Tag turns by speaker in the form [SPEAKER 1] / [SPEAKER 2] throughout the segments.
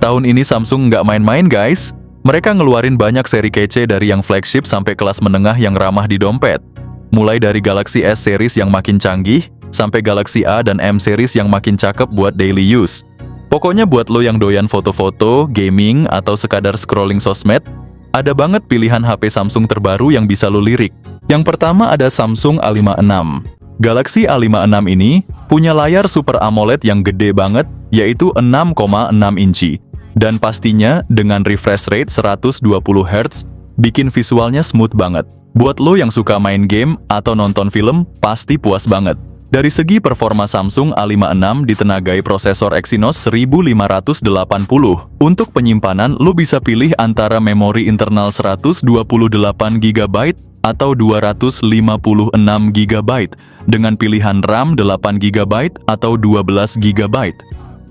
[SPEAKER 1] Tahun ini Samsung nggak main-main guys. Mereka ngeluarin banyak seri kece dari yang flagship sampai kelas menengah yang ramah di dompet. Mulai dari Galaxy S series yang makin canggih, sampai Galaxy A dan M series yang makin cakep buat daily use. Pokoknya buat lo yang doyan foto-foto, gaming, atau sekadar scrolling sosmed, ada banget pilihan HP Samsung terbaru yang bisa lo lirik. Yang pertama ada Samsung A56. Galaxy A56 ini punya layar Super AMOLED yang gede banget, yaitu 6,6 inci. Dan pastinya dengan refresh rate 120 Hz, bikin visualnya smooth banget. Buat lo yang suka main game atau nonton film, pasti puas banget. Dari segi performa Samsung A56 ditenagai prosesor Exynos 1580. Untuk penyimpanan, lo bisa pilih antara memori internal 128 GB atau 256 GB dengan pilihan RAM 8 GB atau 12 GB.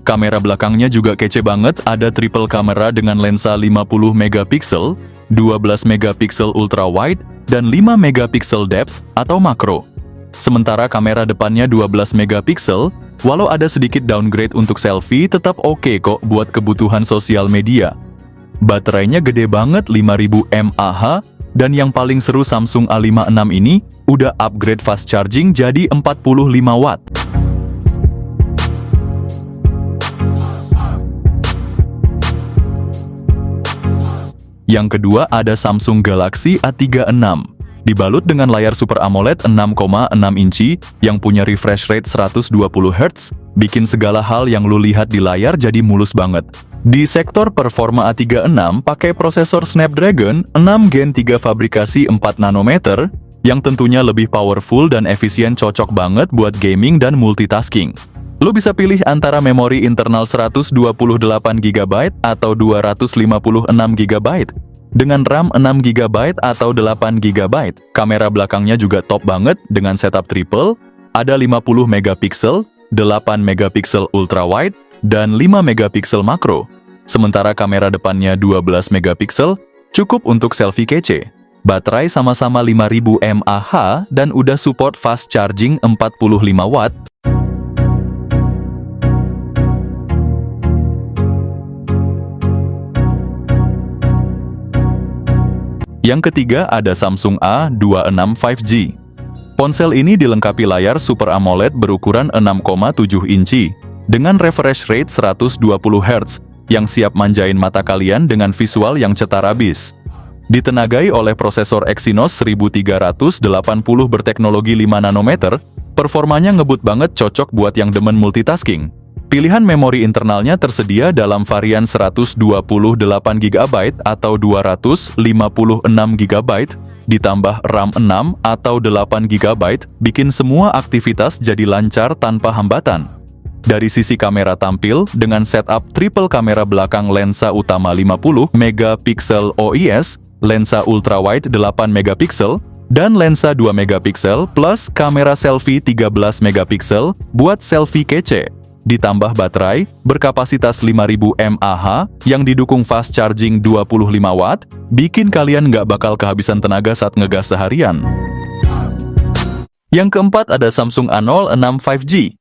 [SPEAKER 1] Kamera belakangnya juga kece banget, ada triple kamera dengan lensa 50 megapiksel, 12 megapiksel ultra wide, dan 5 megapiksel depth atau makro. Sementara kamera depannya 12 megapiksel, walau ada sedikit downgrade untuk selfie, tetap oke kok buat kebutuhan sosial media. Baterainya gede banget 5000 mAh, dan yang paling seru Samsung A56 ini udah upgrade fast charging jadi 45 watt. Yang kedua ada Samsung Galaxy A36. Dibalut dengan layar Super AMOLED 6,6 inci yang punya refresh rate 120 Hz, bikin segala hal yang lu lihat di layar jadi mulus banget. Di sektor performa A36 pakai prosesor Snapdragon 6 Gen 3 fabrikasi 4 nanometer, yang tentunya lebih powerful dan efisien, cocok banget buat gaming dan multitasking. Lu bisa pilih antara memori internal 128 GB atau 256 GB. Dengan RAM 6 GB atau 8 GB, kamera belakangnya juga top banget dengan setup triple, ada 50 megapiksel, 8 megapiksel ultra wide, dan 5 megapiksel makro. Sementara kamera depannya 12 megapiksel, cukup untuk selfie kece. Baterai sama-sama 5000 mAh dan udah support fast charging 45 watt. Yang ketiga ada Samsung A26 5G. Ponsel ini dilengkapi layar Super AMOLED berukuran 6,7 inci dengan refresh rate 120 Hz yang siap manjain mata kalian dengan visual yang cetar abis. Ditenagai oleh prosesor Exynos 1380 berteknologi 5 nanometer, performanya ngebut banget, cocok buat yang demen multitasking. Pilihan memori internalnya tersedia dalam varian 128 GB atau 256 GB, ditambah RAM 6 atau 8 GB, bikin semua aktivitas jadi lancar tanpa hambatan. Dari sisi kamera tampil, dengan setup triple kamera belakang lensa utama 50 megapiksel OIS, lensa ultrawide 8 megapiksel, dan lensa 2 megapiksel plus kamera selfie 13 megapiksel buat selfie kece. Ditambah baterai berkapasitas 5000 mAh yang didukung fast charging 25 watt, bikin kalian nggak bakal kehabisan tenaga saat ngegas seharian. Yang keempat ada Samsung A06 5G.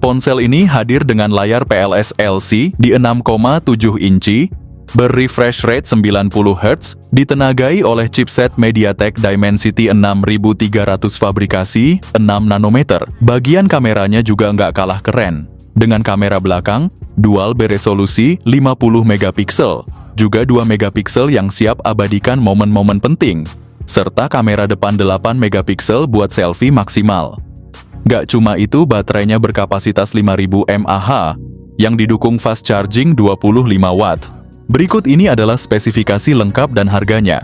[SPEAKER 1] Ponsel ini hadir dengan layar PLS LC di 6,7 inci, berrefresh rate 90 Hz, ditenagai oleh chipset MediaTek Dimensity 6300 fabrikasi 6 nanometer. Bagian kameranya juga nggak kalah keren. Dengan kamera belakang, dual beresolusi 50 megapiksel, juga 2 megapiksel yang siap abadikan momen-momen penting, serta kamera depan 8 megapiksel buat selfie maksimal. Gak cuma itu, baterainya berkapasitas 5000 mAh, yang didukung fast charging 25 watt. Berikut ini adalah spesifikasi lengkap dan harganya.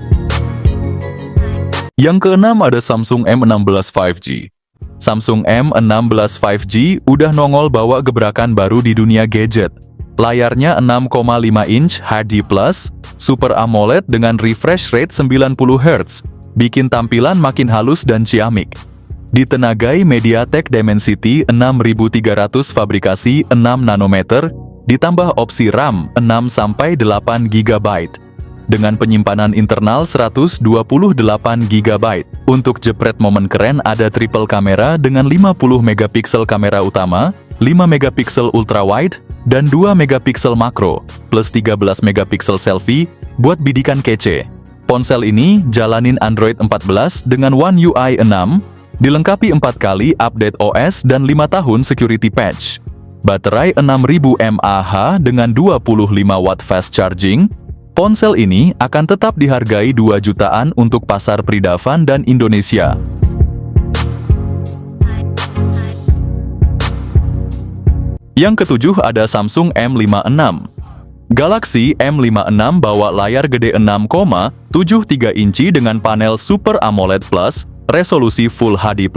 [SPEAKER 1] Yang keenam ada Samsung M16 5G. Samsung M16 5G udah nongol bawa gebrakan baru di dunia gadget. Layarnya 6,5 inch HD+, Super AMOLED dengan refresh rate 90 Hz, bikin tampilan makin halus dan ciamik. Ditenagai MediaTek Dimensity 6300 fabrikasi 6 nanometer, ditambah opsi RAM 6-8 GB. Dengan penyimpanan internal 128 GB. Untuk jepret momen keren ada triple kamera dengan 50 megapiksel kamera utama, 5 megapiksel ultrawide, dan 2 megapiksel makro, plus 13 megapiksel selfie buat bidikan kece. Ponsel ini jalanin Android 14 dengan One UI 6, dilengkapi 4 kali update OS dan 5 tahun security patch. Baterai 6000 mAh dengan 25 watt fast charging. Ponsel ini akan tetap dihargai 2 jutaan untuk pasar Pridavan dan Indonesia. Yang ketujuh ada Samsung M56. Galaxy M56 bawa layar gede 6,73 inci dengan panel Super AMOLED Plus, resolusi Full HD+,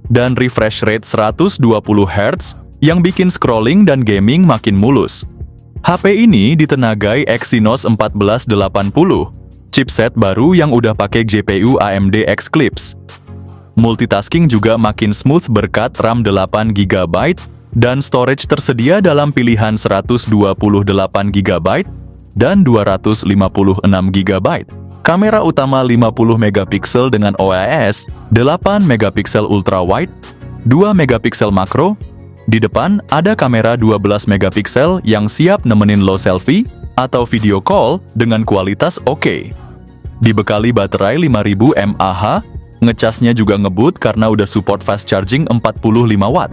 [SPEAKER 1] dan refresh rate 120 Hz yang bikin scrolling dan gaming makin mulus. HP ini ditenagai Exynos 1480, chipset baru yang udah pakai GPU AMD Eclipse. Multitasking juga makin smooth berkat RAM 8GB, dan storage tersedia dalam pilihan 128GB dan 256GB. Kamera utama 50 megapiksel dengan OIS, 8 megapiksel ultrawide, 2 megapiksel makro. Di depan ada kamera 12 megapiksel yang siap nemenin lo selfie atau video call dengan kualitas oke. Dibekali baterai 5000 mAh, ngecasnya juga ngebut karena udah support fast charging 45 watt.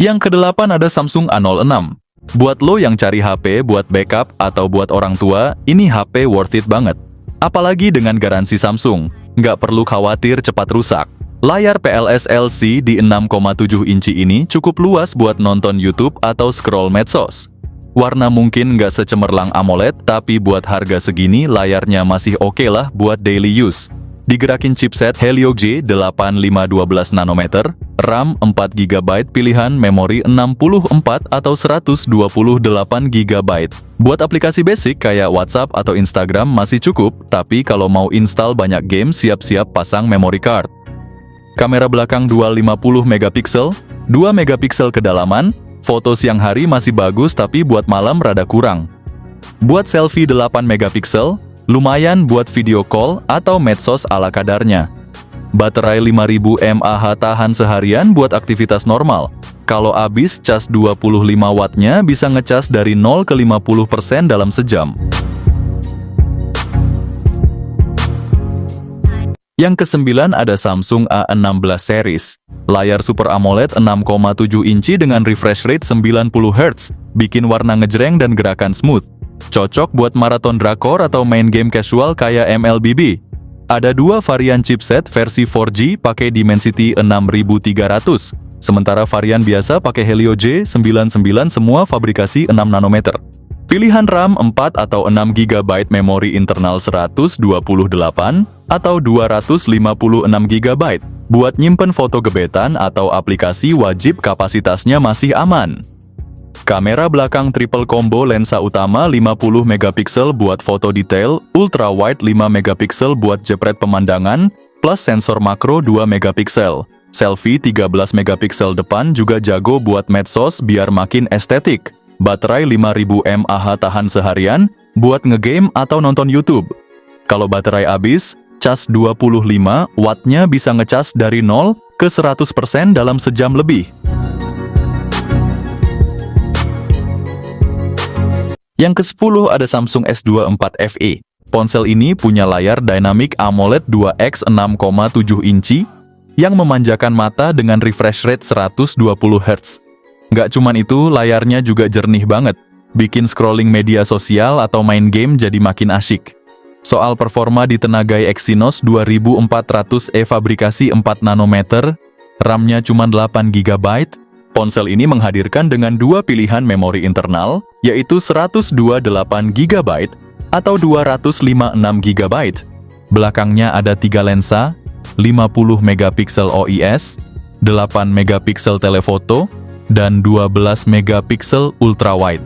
[SPEAKER 1] Yang kedelapan ada Samsung A06. Buat lo yang cari HP buat backup atau buat orang tua, ini HP worth it banget. Apalagi dengan garansi Samsung, nggak perlu khawatir cepat rusak. Layar PLS LC di 6,7 inci ini cukup luas buat nonton YouTube atau scroll medsos. Warna mungkin nggak secemerlang AMOLED, tapi buat harga segini layarnya masih oke lah buat daily use. Digerakin chipset Helio G8512 nanometer, RAM 4GB pilihan memori 64 atau 128GB. Buat aplikasi basic kayak WhatsApp atau Instagram masih cukup, tapi kalau mau install banyak game siap-siap pasang memory card. Kamera belakang dual 50 megapiksel, 2 megapiksel kedalaman, foto siang hari masih bagus tapi buat malam rada kurang. Buat selfie 8 megapiksel, lumayan buat video call atau medsos ala kadarnya. Baterai 5000 mAh tahan seharian buat aktivitas normal. Kalau habis cas 25 wattnya bisa ngecas dari 0 ke 50% dalam sejam. Yang kesembilan ada Samsung A16 series. Layar Super AMOLED 6,7 inci dengan refresh rate 90 Hz, bikin warna ngejreng dan gerakan smooth. Cocok buat maraton drakor atau main game casual kayak MLBB. Ada 2 varian chipset versi 4G pakai Dimensity 6300, sementara varian biasa pakai Helio G99 semua fabrikasi 6 nanometer. Pilihan RAM 4 atau 6GB memori internal 128 atau 256GB. Buat nyimpen foto gebetan atau aplikasi wajib kapasitasnya masih aman. Kamera belakang triple combo lensa utama 50 megapiksel buat foto detail, ultra wide 5 megapiksel buat jepret pemandangan, plus sensor makro 2 megapiksel. Selfie 13 megapiksel depan juga jago buat medsos biar makin estetik. Baterai 5000 mAh tahan seharian buat ngegame atau nonton YouTube. Kalau baterai habis, cas 25 wattnya bisa ngecas dari 0 ke 100% dalam sejam lebih. Yang ke-10 ada Samsung S24 FE. Ponsel ini punya layar Dynamic AMOLED 2X 6,7 inci yang memanjakan mata dengan refresh rate 120 Hz. Nggak cuman itu, layarnya juga jernih banget, bikin scrolling media sosial atau main game jadi makin asyik. Soal performa ditenagai Exynos 2400E fabrikasi 4 nanometer, RAM-nya cuma 8GB. Ponsel ini menghadirkan dengan 2 pilihan memori internal, yaitu 128GB atau 256GB. Belakangnya ada 3 lensa, 50 megapiksel OIS, 8 megapiksel telefoto, dan 12 megapiksel ultrawide.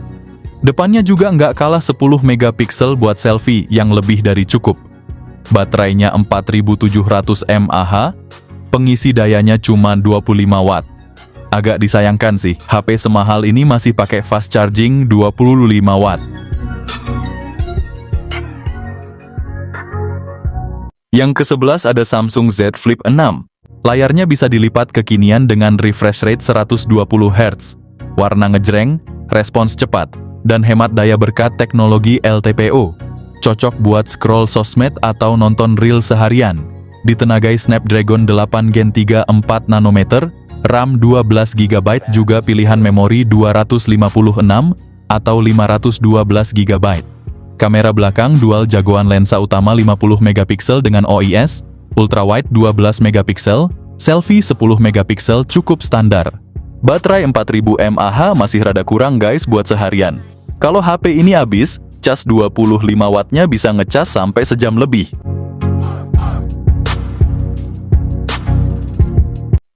[SPEAKER 1] Depannya juga nggak kalah 10 megapiksel buat selfie yang lebih dari cukup. Baterainya 4700 mAh, pengisi dayanya cuma 25 watt. Agak disayangkan sih, HP semahal ini masih pakai fast charging 25 watt. Yang ke-11 ada Samsung Z Flip 6. Layarnya bisa dilipat kekinian dengan refresh rate 120 Hz, warna ngejreng, respons cepat, dan hemat daya berkat teknologi LTPO. Cocok buat scroll sosmed atau nonton reel seharian. Ditenagai Snapdragon 8 Gen 3 4 nanometer, RAM 12 GB, juga pilihan memori 256 atau 512 GB. Kamera belakang dual jagoan, lensa utama 50 megapiksel dengan OIS, ultrawide 12 megapiksel, selfie 10 megapiksel cukup standar. Baterai 4000 mAh masih rada kurang guys buat seharian. Kalau HP ini habis, cas 25 wattnya bisa ngecas sampai sejam lebih.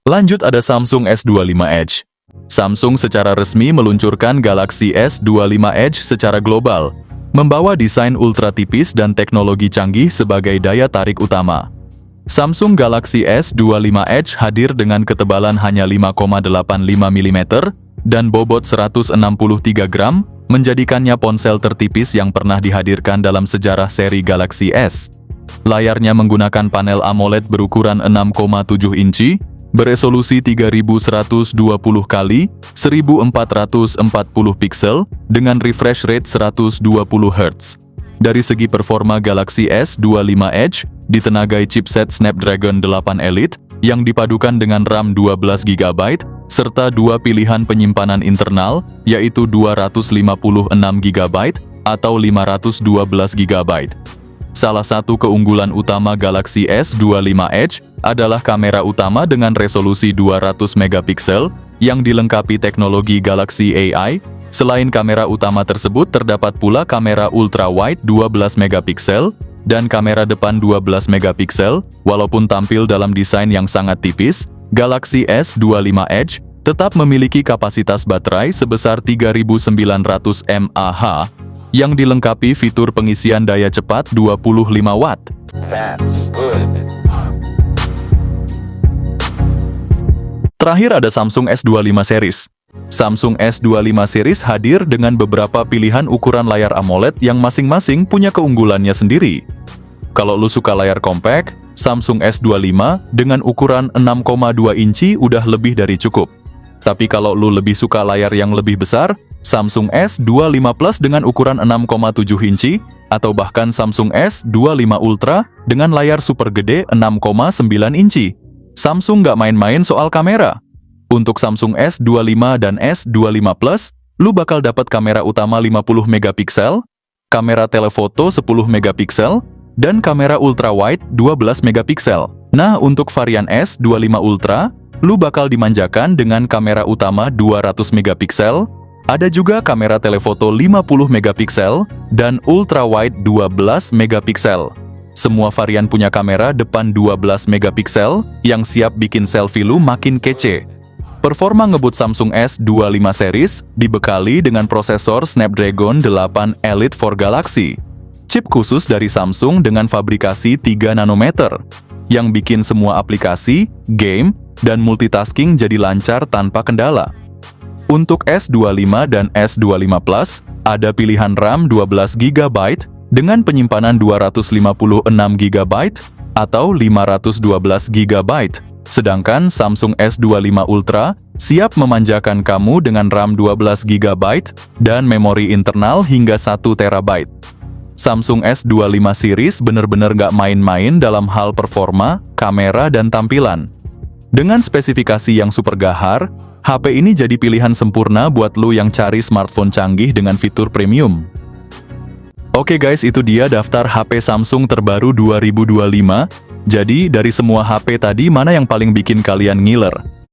[SPEAKER 1] Lanjut ada Samsung S25 Edge. Samsung secara resmi meluncurkan Galaxy S25 Edge secara global, membawa desain ultra tipis dan teknologi canggih sebagai daya tarik utama. Samsung Galaxy S25 Edge hadir dengan ketebalan hanya 5,85 mm dan bobot 163 gram, menjadikannya ponsel tertipis yang pernah dihadirkan dalam sejarah seri Galaxy S. Layarnya menggunakan panel AMOLED berukuran 6,7 inci, beresolusi 3120 x 1440 piksel dengan refresh rate 120 Hz. Dari segi performa, Galaxy S25 Edge ditenagai chipset Snapdragon 8 Elite yang dipadukan dengan RAM 12 GB serta dua pilihan penyimpanan internal, yaitu 256 GB atau 512 GB. Salah satu keunggulan utama Galaxy S25 Edge adalah kamera utama dengan resolusi 200 megapiksel yang dilengkapi teknologi Galaxy AI. Selain kamera utama tersebut, terdapat pula kamera ultrawide 12 megapiksel dan kamera depan 12 megapiksel. Walaupun tampil dalam desain yang sangat tipis, Galaxy S25 Edge tetap memiliki kapasitas baterai sebesar 3900 mAh yang dilengkapi fitur pengisian daya cepat 25 watt. Terakhir ada Samsung S25 series. Samsung S25 series hadir dengan beberapa pilihan ukuran layar AMOLED yang masing-masing punya keunggulannya sendiri. Kalau lu suka layar compact, Samsung S25 dengan ukuran 6,2 inci udah lebih dari cukup. Tapi kalau lu lebih suka layar yang lebih besar, Samsung S25 Plus dengan ukuran 6,7 inci, atau bahkan Samsung S25 Ultra dengan layar super gede 6,9 inci. Samsung nggak main-main soal kamera. Untuk Samsung S25 dan S25 Plus, lu bakal dapat kamera utama 50 megapiksel, kamera telefoto 10 megapiksel, dan kamera ultrawide 12 megapiksel. Nah, untuk varian S25 Ultra, lu bakal dimanjakan dengan kamera utama 200 megapiksel, ada juga kamera telefoto 50 megapiksel, dan ultrawide 12 megapiksel. Semua varian punya kamera depan 12 megapiksel yang siap bikin selfie lu makin kece. Performa ngebut Samsung S25 series dibekali dengan prosesor Snapdragon 8 Elite for Galaxy. Chip khusus dari Samsung dengan fabrikasi 3 nanometer, yang bikin semua aplikasi, game, dan multitasking jadi lancar tanpa kendala. Untuk S25 dan S25 Plus, ada pilihan RAM 12 GB dengan penyimpanan 256 GB atau 512 GB. Sedangkan Samsung S25 Ultra siap memanjakan kamu dengan RAM 12 GB dan memori internal hingga 1 TB. Samsung S25 series bener-bener gak main-main dalam hal performa, kamera, dan tampilan. Dengan spesifikasi yang super gahar, HP ini jadi pilihan sempurna buat lu yang cari smartphone canggih dengan fitur premium. Oke guys, itu dia daftar HP Samsung terbaru 2025. Jadi, dari semua HP tadi, mana yang paling bikin kalian ngiler?